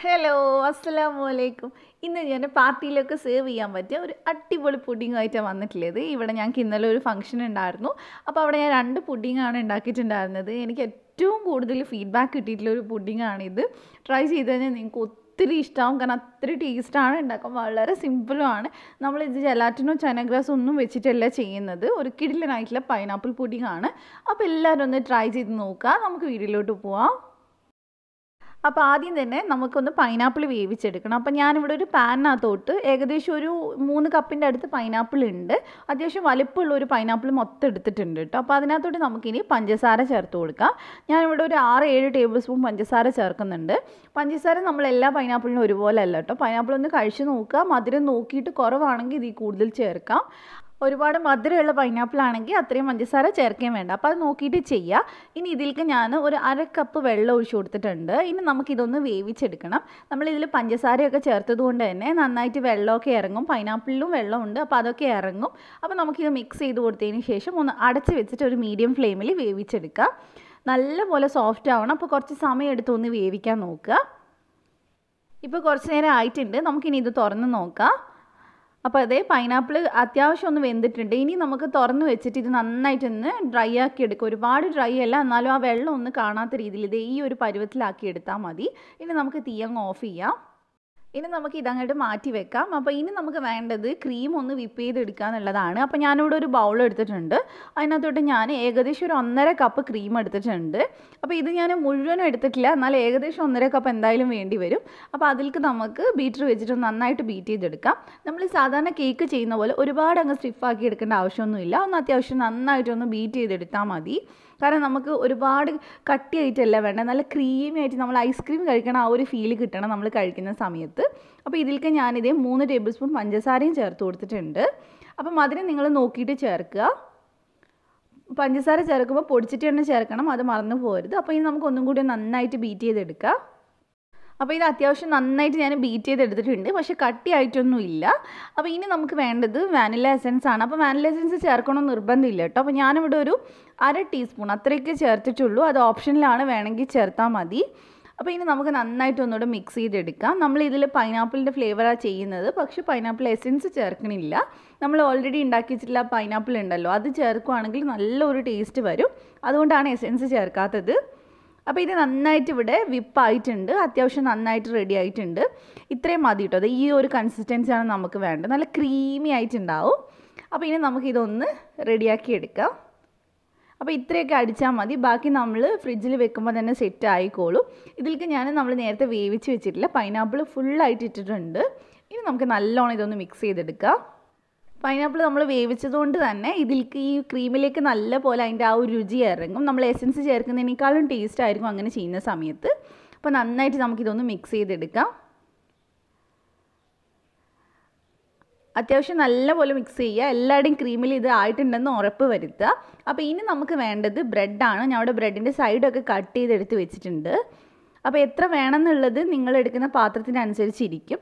Hello അസ്സലാമു അലൈക്കും. ഇന്ന് ഞാൻ പാർട്ടിയിലൊക്കെ സെർവ് ചെയ്യാൻ പറ്റിയ ഒരു അടിപൊളി പുഡിംഗ് ആയിട്ടാണ് വന്നിട്ടുള്ളത്. ഇവിടെ ഞങ്ങൾക്ക് ഇന്നലെ ഒരു ഫംഗ്ഷൻ ഉണ്ടായിരുന്നു. അപ്പോൾ അവിടെ ഞാൻ 2 പുഡിങ്ങാണ് ഉണ്ടാക്കിയിട്ടുണ്ടായിരുന്നത്. എനിക്ക് ഏറ്റവും കൂടുതൽ ഫീഡ്ബാക്ക് കിട്ടിയിട്ടുള്ള ഒരു പുഡിങ്ങാണിത്. ട്രൈ ചെയ്ത് കഴിഞ്ഞാൽ നിങ്ങൾക്ക് ഒത്തിരി ഇഷ്ടമാവും. കാരണം അത്ര ടേസ്റ്റാണ്, ഉണ്ടാക്കാൻ വളരെ സിമ്പിളുമാണ്. നമ്മളിത് ജലാറ്റിനോ ചനഗ്രാസോ ഒന്നും വെച്ചിട്ടല്ല ചെയ്യുന്നത്. ഒരു കിടിലനായിട്ടുള്ള പൈനാപ്പിൾ പുഡിങ്ങാണ്. അപ്പോൾ എല്ലാവരും ഒന്ന് ട്രൈ ചെയ്ത് നോക്കുക. നമുക്ക് വീഡിയോയിലോട്ട് പോവാം. അപ്പോൾ ആദ്യം തന്നെ നമുക്കൊന്ന് പൈനാപ്പിൾ വേവിച്ചെടുക്കണം. അപ്പോൾ ഞാനിവിടെ ഒരു പാനിനകത്തോട്ട് ഏകദേശം ഒരു 3 കപ്പിൻ്റെ അടുത്ത് പൈനാപ്പിൾ ഉണ്ട്. അത്യാവശ്യം വലിപ്പമുള്ള ഒരു പൈനാപ്പിൾ മൊത്തം എടുത്തിട്ടുണ്ട് കേട്ടോ. അപ്പോൾ അതിനകത്തോട്ട് നമുക്കിനി പഞ്ചസാര ചേർത്ത് കൊടുക്കാം. ഞാനിവിടെ ഒരു 6-7 ടേബിൾ സ്പൂൺ പഞ്ചസാര ചേർക്കുന്നുണ്ട്. പഞ്ചസാര നമ്മൾ എല്ലാ പൈനാപ്പിളിനും ഒരുപോലെ അല്ല കേട്ടോ. പൈനാപ്പിൾ ഒന്ന് കഴിച്ച് നോക്കുക. മധുരം നോക്കിയിട്ട് കുറവാണെങ്കിൽ ഇതിൽ കൂടുതൽ ചേർക്കാം. ഒരുപാട് മധുരമുള്ള പൈനാപ്പിൾ ആണെങ്കിൽ അത്രയും പഞ്ചസാര ചേർക്കുകയും വേണ്ട. അപ്പോൾ അത് നോക്കിയിട്ട് ചെയ്യുക. ഇനി ഇതിലേക്ക് ഞാൻ ഒരു 1/2 കപ്പ് വെള്ളം ഒഴിച്ചു കൊടുത്തിട്ടുണ്ട്. ഇനി നമുക്കിതൊന്ന് വേവിച്ചെടുക്കണം. നമ്മളിതിൽ പഞ്ചസാരയൊക്കെ ചേർത്തത് കൊണ്ട് തന്നെ നന്നായിട്ട് വെള്ളമൊക്കെ ഇറങ്ങും. പൈനാപ്പിളിലും വെള്ളമുണ്ട്, അപ്പോൾ അതൊക്കെ ഇറങ്ങും. അപ്പോൾ നമുക്കിത് മിക്സ് ചെയ്ത് കൊടുത്തതിന് ശേഷം ഒന്ന് അടച്ച് വെച്ചിട്ട് ഒരു മീഡിയം ഫ്ലെയിമിൽ വേവിച്ചെടുക്കുക. നല്ലപോലെ സോഫ്റ്റ് ആവണം. അപ്പോൾ കുറച്ച് സമയം എടുത്ത് ഒന്ന് വേവിക്കാൻ നോക്കുക. ഇപ്പോൾ കുറച്ച് നേരം ആയിട്ടുണ്ട്. നമുക്കിനി ഇത് തുറന്ന് നോക്കാം. അപ്പോൾ അതേ പൈനാപ്പിൾ അത്യാവശ്യം ഒന്ന് വെന്തിട്ടുണ്ട്. ഇനി നമുക്ക് തുറന്ന് വെച്ചിട്ട് ഇത് നന്നായിട്ടൊന്ന് ഡ്രൈ ആക്കി എടുക്കുക. ഒരുപാട് ഡ്രൈ അല്ല, എന്നാലും ആ വെള്ളം ഒന്ന് കാണാത്ത രീതിയിൽ ഇത് ഈ ഒരു പരുവത്തിലാക്കി എടുത്താൽ മതി. ഇനി നമുക്ക് തീ അങ്ങ് ഓഫ് ചെയ്യാം. ഇനി നമുക്ക് ഇതങ്ങോട്ട് മാറ്റി വെക്കാം. അപ്പോൾ ഇനി നമുക്ക് വേണ്ടത് ക്രീം ഒന്ന് വിപ്പ് ചെയ്തെടുക്കുക എന്നുള്ളതാണ്. അപ്പോൾ ഞാനിവിടെ ഒരു ബൗൾ എടുത്തിട്ടുണ്ട്. അതിനകത്തോട്ട് ഞാൻ ഏകദേശം ഒരു 1.5 കപ്പ് ക്രീം എടുത്തിട്ടുണ്ട്. അപ്പോൾ ഇത് ഞാൻ മുഴുവനും എടുത്തിട്ടില്ല, എന്നാൽ ഏകദേശം 1.5 കപ്പ് എന്തായാലും വേണ്ടി വരും. അപ്പോൾ അതിലേക്ക് നമുക്ക് ബീറ്റർ വെച്ചിട്ട് നന്നായിട്ട് ബീറ്റ് ചെയ്തെടുക്കാം. നമ്മൾ സാധാരണ കേക്ക് ചെയ്യുന്ന പോലെ ഒരുപാട് അങ്ങ് സ്റ്റിഫാക്കി എടുക്കേണ്ട ആവശ്യമൊന്നുമില്ല. ഒന്ന് അത്യാവശ്യം നന്നായിട്ടൊന്ന് ബീറ്റ് ചെയ്തെടുത്താൽ മതി. കാരണം നമുക്ക് ഒരുപാട് കട്ടിയായിട്ടല്ല വേണ്ട, നല്ല ക്രീമി ആയിട്ട് നമ്മൾ ഐസ്ക്രീം കഴിക്കണം ആ ഒരു ഫീൽ കിട്ടണം നമ്മൾ കഴിക്കുന്ന സമയത്ത്. അപ്പോൾ ഇതിലേക്ക് ഞാനിതേ 3 ടേബിൾ സ്പൂൺ പഞ്ചസാരയും ചേർത്ത് കൊടുത്തിട്ടുണ്ട്. അപ്പോൾ മധുരം നിങ്ങൾ നോക്കിയിട്ട് ചേർക്കുക. പഞ്ചസാര ചേർക്കുമ്പോൾ പൊടിച്ചിട്ട് തന്നെ ചേർക്കണം, അത് മറന്നു പോകരുത്. അപ്പോൾ ഇനി നമുക്ക് ഒന്നും കൂടി നന്നായിട്ട് ബീറ്റ് ചെയ്തെടുക്കാം. അപ്പോൾ ഇത് അത്യാവശ്യം നന്നായിട്ട് ഞാൻ ബീറ്റ് ചെയ്തെടുത്തിട്ടുണ്ട്, പക്ഷേ കട്ടിയായിട്ടൊന്നും ഇല്ല. അപ്പോൾ ഇനി നമുക്ക് വേണ്ടത് വാനില എസൻസ് ആണ്. അപ്പോൾ വാനില എസൻസ് ചേർക്കണമെന്ന് നിർബന്ധമില്ല കേട്ടോ. അപ്പോൾ ഞാനിവിടെ ഒരു 1/2 ടീസ്പൂൺ അത്രയൊക്കെ ചേർത്തിട്ടുള്ളൂ. അത് ഓപ്ഷനിലാണ്, വേണമെങ്കിൽ ചേർത്താൽ മതി. അപ്പോൾ ഇനി നമുക്ക് നന്നായിട്ട് ഒന്നുകൂടെ മിക്സ് ചെയ്തെടുക്കാം. നമ്മൾ ഇതിൽ പൈനാപ്പിളിൻ്റെ ഫ്ലേവറാണ് ചെയ്യുന്നത്, പക്ഷേ പൈനാപ്പിൾ എസൻസ് ചേർക്കണില്ല. നമ്മൾ ഓൾറെഡി ഉണ്ടാക്കി വെച്ചിട്ടുള്ള പൈനാപ്പിൾ ഉണ്ടല്ലോ, അത് ചേർക്കുകയാണെങ്കിൽ നല്ലൊരു ടേസ്റ്റ് വരും. അതുകൊണ്ടാണ് എസൻസ് ചേർക്കാത്തത്. അപ്പോൾ ഇത് നന്നായിട്ട് ഇവിടെ വിപ്പായിട്ടുണ്ട്, അത്യാവശ്യം നന്നായിട്ട് റെഡി ആയിട്ടുണ്ട്. ഇത്രയും മതി കേട്ടോ. അത് ഈ ഒരു കൺസിസ്റ്റൻസിയാണ് നമുക്ക് വേണ്ടത്. നല്ല ക്രീമി ആയിട്ടുണ്ടാവും. അപ്പോൾ ഇനി നമുക്കിതൊന്ന് റെഡിയാക്കി എടുക്കാം. അപ്പോൾ ഇത്രയൊക്കെ അടിച്ചാൽ മതി. ബാക്കി നമ്മൾ ഫ്രിഡ്ജിൽ വെക്കുമ്പോൾ തന്നെ സെറ്റ് ആയിക്കോളും. ഇതിലേക്ക് നമ്മൾ നേരത്തെ വേവിച്ച് വെച്ചിട്ടില്ല പൈനാപ്പിൾ ഫുള്ളായിട്ട് ഇട്ടിട്ടുണ്ട്. ഇനി നമുക്ക് നല്ലോണം ഇതൊന്ന് മിക്സ് ചെയ്തെടുക്കാം. പൈനാപ്പിൾ നമ്മൾ വേവിച്ചതുകൊണ്ട് തന്നെ ഇതിലേക്ക് ഈ ക്രീമിലേക്ക് നല്ല പോലെ അതിൻ്റെ ആ ഒരു രുചി ഇറങ്ങും. നമ്മൾ എസൻസ് ചേർക്കുന്നതിനേക്കാളും ടേസ്റ്റ് ആയിരിക്കും അങ്ങനെ ചെയ്യുന്ന സമയത്ത്. അപ്പോൾ നന്നായിട്ട് നമുക്കിതൊന്ന് മിക്സ് ചെയ്തെടുക്കാം. അത്യാവശ്യം നല്ലപോലെ മിക്സ് ചെയ്യുക. എല്ലാവരുടെയും ക്രീമിൽ ഇത് ആയിട്ടുണ്ടെന്ന് ഉറപ്പ് വരുത്തുക. അപ്പോൾ ഇനി നമുക്ക് വേണ്ടത് ബ്രെഡാണ്. ഞാൻ അവിടെ ബ്രെഡിൻ്റെ സൈഡൊക്കെ കട്ട് ചെയ്തെടുത്ത് വെച്ചിട്ടുണ്ട്. അപ്പോൾ എത്ര വേണമെന്നുള്ളത് നിങ്ങൾ എടുക്കുന്ന പാത്രത്തിനനുസരിച്ചിരിക്കും.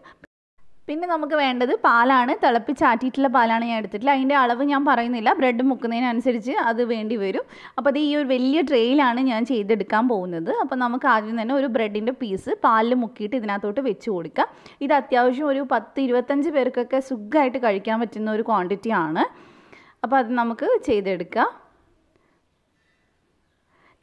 പിന്നെ നമുക്ക് വേണ്ടത് പാലാണ്. തിളപ്പിച്ചാറ്റിയിട്ടുള്ള പാലാണ് ഞാൻ എടുത്തിട്ടില്ല. അതിൻ്റെ അളവ് ഞാൻ പറയുന്നില്ല, ബ്രെഡ് മുക്കുന്നതിനനുസരിച്ച് അത് വേണ്ടി വരും. അപ്പോൾ അത് ഈ ഒരു വലിയ ട്രേയിലാണ് ഞാൻ ചെയ്തെടുക്കാൻ പോകുന്നത്. അപ്പോൾ നമുക്ക് ആദ്യം തന്നെ ഒരു ബ്രെഡിൻ്റെ പീസ് പാലിൽ മുക്കിയിട്ട് ഇതിനകത്തോട്ട് വെച്ച് കൊടുക്കാം. ഇത് അത്യാവശ്യം ഒരു 10-25 പേർക്കൊക്കെ സുഖമായിട്ട് കഴിക്കാൻ പറ്റുന്ന ഒരു ക്വാണ്ടിറ്റിയാണ്. അപ്പോൾ അത് നമുക്ക് ചെയ്തെടുക്കാം.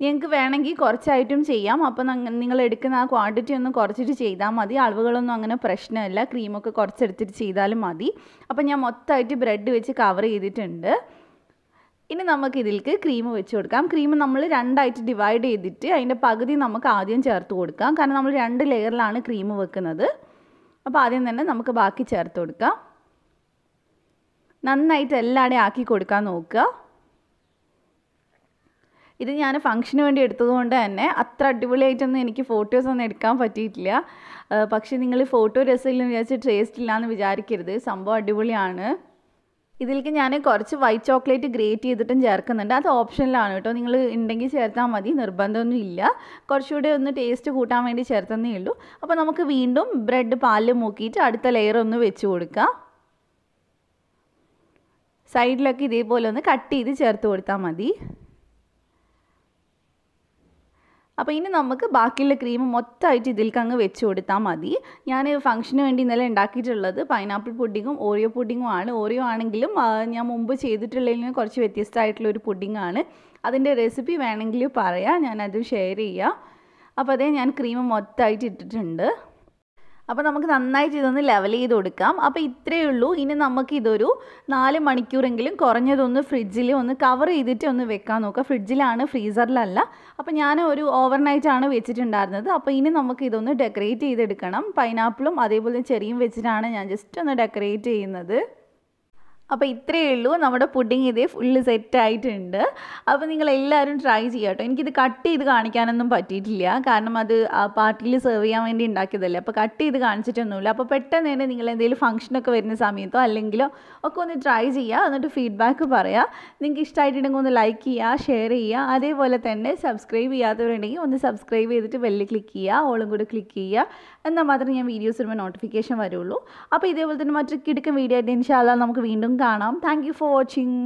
നിങ്ങൾക്ക് വേണമെങ്കിൽ കുറച്ചായിട്ടും ചെയ്യാം. അപ്പോൾ നിങ്ങൾ എടുക്കുന്ന ആ ക്വാണ്ടിറ്റി ഒന്ന് കുറച്ചിട്ട് ചെയ്താൽ മതി. അളവുകളൊന്നും അങ്ങനെ പ്രശ്നമില്ല. ക്രീമൊക്കെ കുറച്ചെടുത്തിട്ട് ചെയ്താലും മതി. അപ്പോൾ ഞാൻ മൊത്തമായിട്ട് ബ്രെഡ് വെച്ച് കവർ ചെയ്തിട്ടുണ്ട്. ഇനി നമുക്ക് ഇതിലേക്ക് ക്രീം വെച്ച് കൊടുക്കാം. ക്രീം നമ്മൾ 2ആയിട്ട് ഡിവൈഡ് ചെയ്തിട്ട് അതിൻ്റെ പകുതി നമുക്ക് ആദ്യം ചേർത്ത് കൊടുക്കാം. കാരണം നമ്മൾ 2 ലെയറിലാണ് ക്രീം വെക്കുന്നത്. അപ്പോൾ ആദ്യം തന്നെ നമുക്ക് ബാക്കി ചേർത്ത് കൊടുക്കാം. നന്നായിട്ട് എല്ലാവരുടെയും ആക്കി കൊടുക്കാൻ നോക്കുക. ഇത് ഞാൻ ഫംഗ്ഷന് വേണ്ടി എടുത്തതുകൊണ്ട് തന്നെ അത്ര അടിപൊളിയായിട്ടൊന്നും എനിക്ക് ഫോട്ടോസൊന്നും എടുക്കാൻ പറ്റിയിട്ടില്ല. പക്ഷേ നിങ്ങൾ ഫോട്ടോ രസമില്ലെന്ന് വിചാരിച്ച് ടേസ്റ്റ് ഇല്ലയെന്ന് വിചാരിക്കരുത്. സംഭവം അടിപൊളിയാണ്. ഇതിലേക്ക് ഞാൻ കുറച്ച് വൈറ്റ് ചോക്ലേറ്റ് ഗ്രേറ്റ് ചെയ്തിട്ടും ചേർക്കുന്നുണ്ട്. അത് ഓപ്ഷനിലാണ് കേട്ടോ. നിങ്ങൾ ഉണ്ടെങ്കിൽ ചേർത്താൽ മതി, നിർബന്ധമൊന്നും ഇല്ല. കുറച്ചുകൂടി ഒന്ന് ടേസ്റ്റ് കൂട്ടാൻ വേണ്ടി ചേർത്തന്നേ ഉള്ളൂ. അപ്പോൾ നമുക്ക് വീണ്ടും ബ്രെഡ് പാലിൽ മുക്കിയിട്ട് അടുത്ത ലെയർ ഒന്ന് വെച്ച് കൊടുക്കാം. സൈഡിലൊക്കെ ഇതേപോലെ ഒന്ന് കട്ട് ചെയ്ത് ചേർത്ത് കൊടുത്താൽ മതി. അപ്പോൾ ഇനി നമുക്ക് ബാക്കിയുള്ള ക്രീം മൊത്തമായിട്ട് ഇതിലേക്ക് അങ്ങ് വെച്ച് കൊടുത്താൽ മതി. ഞാൻ ഫംഗ്ഷന് വേണ്ടി ഇന്നലെ ഉണ്ടാക്കിയിട്ടുള്ളത് പൈനാപ്പിൾ പുഡിങ്ങും ഓറിയോ പുഡിങ്ങും ആണ്. ഓറിയോ ആണെങ്കിലും ഞാൻ മുമ്പ് ചെയ്തിട്ടുള്ളതിൽ നിന്ന് കുറച്ച് വ്യത്യസ്തമായിട്ടുള്ളൊരു പുഡിങ്ങാണ്. അതിൻ്റെ റെസിപ്പി വേണമെങ്കിൽ പറയാം, ഞാനത് ഷെയർ ചെയ്യാം. അപ്പോൾ അതേ ഞാൻ ക്രീം മൊത്തമായിട്ട് ഇട്ടിട്ടുണ്ട്. അപ്പോൾ നമുക്ക് നന്നായിട്ട് ഇതൊന്ന് ലെവൽ ചെയ്ത് കൊടുക്കാം. അപ്പോൾ ഇത്രയേ ഉള്ളൂ. ഇനി നമുക്കിതൊരു 4 മണിക്കൂറെങ്കിലും കുറഞ്ഞതൊന്ന് ഫ്രിഡ്ജിൽ ഒന്ന് കവർ ചെയ്തിട്ട് ഒന്ന് വെക്കാൻ നോക്കുക. ഫ്രിഡ്ജിലാണ്, ഫ്രീസറിലല്ല. അപ്പോൾ ഞാൻ ഒരു ഓവർനൈറ്റാണ് വെച്ചിട്ടുണ്ടായിരുന്നത്. അപ്പോൾ ഇനി നമുക്കിതൊന്ന് ഡെക്കറേറ്റ് ചെയ്തെടുക്കണം. പൈനാപ്പിളും അതേപോലെ ചെറിയും വെച്ചിട്ടാണ് ഞാൻ ജസ്റ്റ് ഒന്ന് ഡെക്കറേറ്റ് ചെയ്യുന്നത്. അപ്പോൾ ഇത്രയേ ഉള്ളൂ, നമ്മുടെ പുഡിങ് ഇതേ ഫുള്ള് സെറ്റായിട്ടുണ്ട്. അപ്പോൾ നിങ്ങളെല്ലാവരും ട്രൈ ചെയ്യാം കേട്ടോ. എനിക്കിത് കട്ട് ചെയ്ത് കാണിക്കാനൊന്നും പറ്റിയിട്ടില്ല, കാരണം അത് പാർട്ടിയിൽ സെർവ് ചെയ്യാൻ വേണ്ടി ഉണ്ടാക്കിയതല്ലേ. അപ്പോൾ കട്ട് ചെയ്ത് കാണിച്ചിട്ടൊന്നുമില്ല. അപ്പോൾ പെട്ടെന്ന് തന്നെ നിങ്ങൾ എന്തെങ്കിലും ഫംഗ്ഷനൊക്കെ വരുന്ന സമയത്തോ അല്ലെങ്കിലോ ഒക്കെ ഒന്ന് ട്രൈ ചെയ്യുക, എന്നിട്ട് ഫീഡ്ബാക്ക് പറയുക. നിങ്ങൾക്ക് ഇഷ്ടമായിട്ടുണ്ടെങ്കിൽ ഒന്ന് ലൈക്ക് ചെയ്യുക, ഷെയർ ചെയ്യുക. അതേപോലെ തന്നെ സബ്സ്ക്രൈബ് ചെയ്യാത്തവരുണ്ടെങ്കിൽ ഒന്ന് സബ്സ്ക്രൈബ് ചെയ്തിട്ട് ബെല്ല് ക്ലിക്ക് ചെയ്യുക, ഓളും കൂടി ക്ലിക്ക് ചെയ്യുക. എന്നാൽ മാത്രമേ ഞാൻ വീഡിയോസ് ഇടുമ്പോൾ നോട്ടിഫിക്കേഷൻ വരുള്ളൂ. അപ്പോൾ ഇതേപോലെ തന്നെ മറ്റൊരു കിടക്കൻ വീഡിയോ ആയിട്ട് ഇൻഷാ അല്ലാഹ് നമുക്ക് വീണ്ടും കാണാം. Thank you for watching.